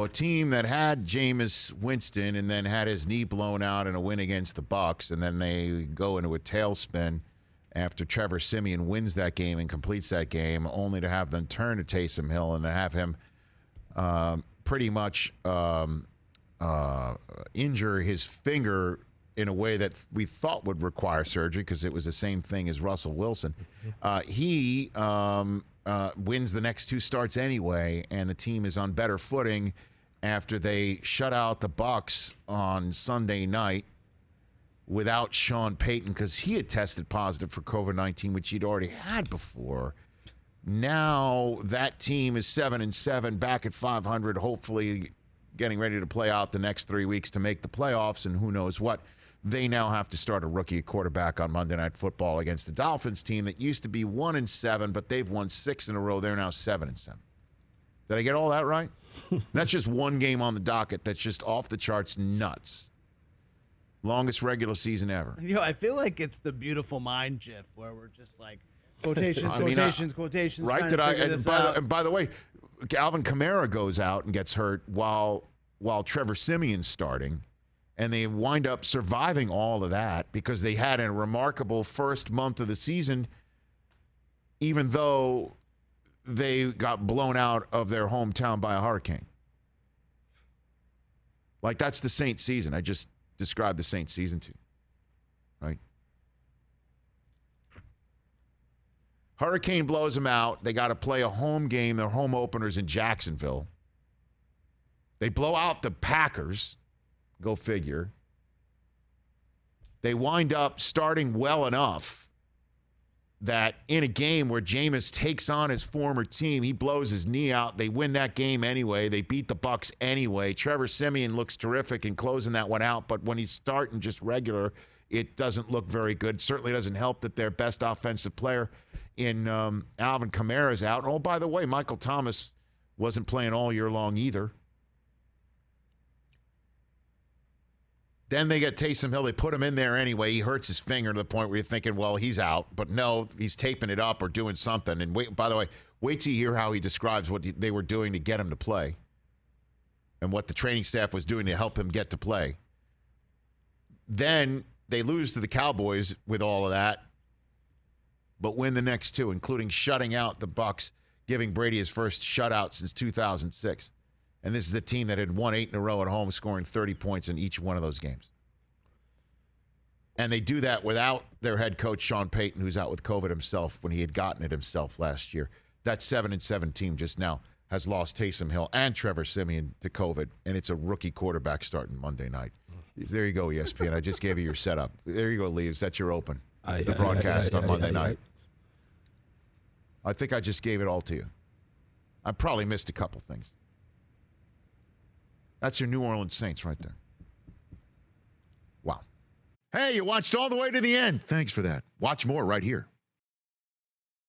A team that had Jameis Winston and then had his knee blown out in a win against the Bucs, and then they go into a tailspin after Trevor Siemian wins that game and completes that game, only to have them turn to Taysom Hill and to have him pretty much injure his finger in a way that we thought would require surgery because it was the same thing as Russell Wilson. He wins the next 2 starts anyway, and the team is on better footing after they shut out the Bucs on Sunday night without Sean Payton because he had tested positive for COVID-19, which he'd already had before. Now that team is 7-7, back at 500, hopefully getting ready to play out the next 3 weeks to make the playoffs, and who knows what. They now have to start a rookie quarterback on Monday Night Football against the Dolphins team that used to be 1-7, but they've won 6 in a row. They're now 7-7. Did I get all that right? That's just one game on the docket that's just off the charts nuts. Longest regular season ever. I feel like it's the Beautiful Mind GIF where we're just like quotations. Right? By the way, Alvin Kamara goes out and gets hurt while Trevor Siemian's starting, and they wind up surviving all of that because they had a remarkable first month of the season, even though they got blown out of their hometown by a hurricane. Like, that's the Saints season. I just described the Saints season to you, right? Hurricane blows them out. They got to play a home game. Their home openers in Jacksonville. They blow out the Packers. Go figure. They wind up starting well enough that in a game where Jameis takes on his former team, he blows his knee out. They win that game anyway. They beat the Bucs anyway. Trevor Siemian looks terrific in closing that one out, but when he's starting just regular, it doesn't look very good. Certainly doesn't help that their best offensive player in Alvin Kamara is out. Oh, by the way, Michael Thomas wasn't playing all year long either. Then they get Taysom Hill. They put him in there anyway. He hurts his finger to the point where you're thinking, well, he's out. But no, he's taping it up or doing something. And wait, by the way, wait till you hear how he describes what they were doing to get him to play and what the training staff was doing to help him get to play. Then they lose to the Cowboys with all of that, but win the next 2, including shutting out the Bucs, giving Brady his first shutout since 2006. And this is a team that had won 8 in a row at home, scoring 30 points in each one of those games. And they do that without their head coach, Sean Payton, who's out with COVID himself when he had gotten it himself last year. That 7-7 team just now has lost Taysom Hill and Trevor Siemian to COVID, and it's a rookie quarterback starting Monday night. There you go, ESPN. I just gave you your setup. There you go, Leaves. That's your open. The broadcast on Monday night. I think I just gave it all to you. I probably missed a couple things. That's your New Orleans Saints right there. Wow. Hey, you watched all the way to the end. Thanks for that. Watch more right here.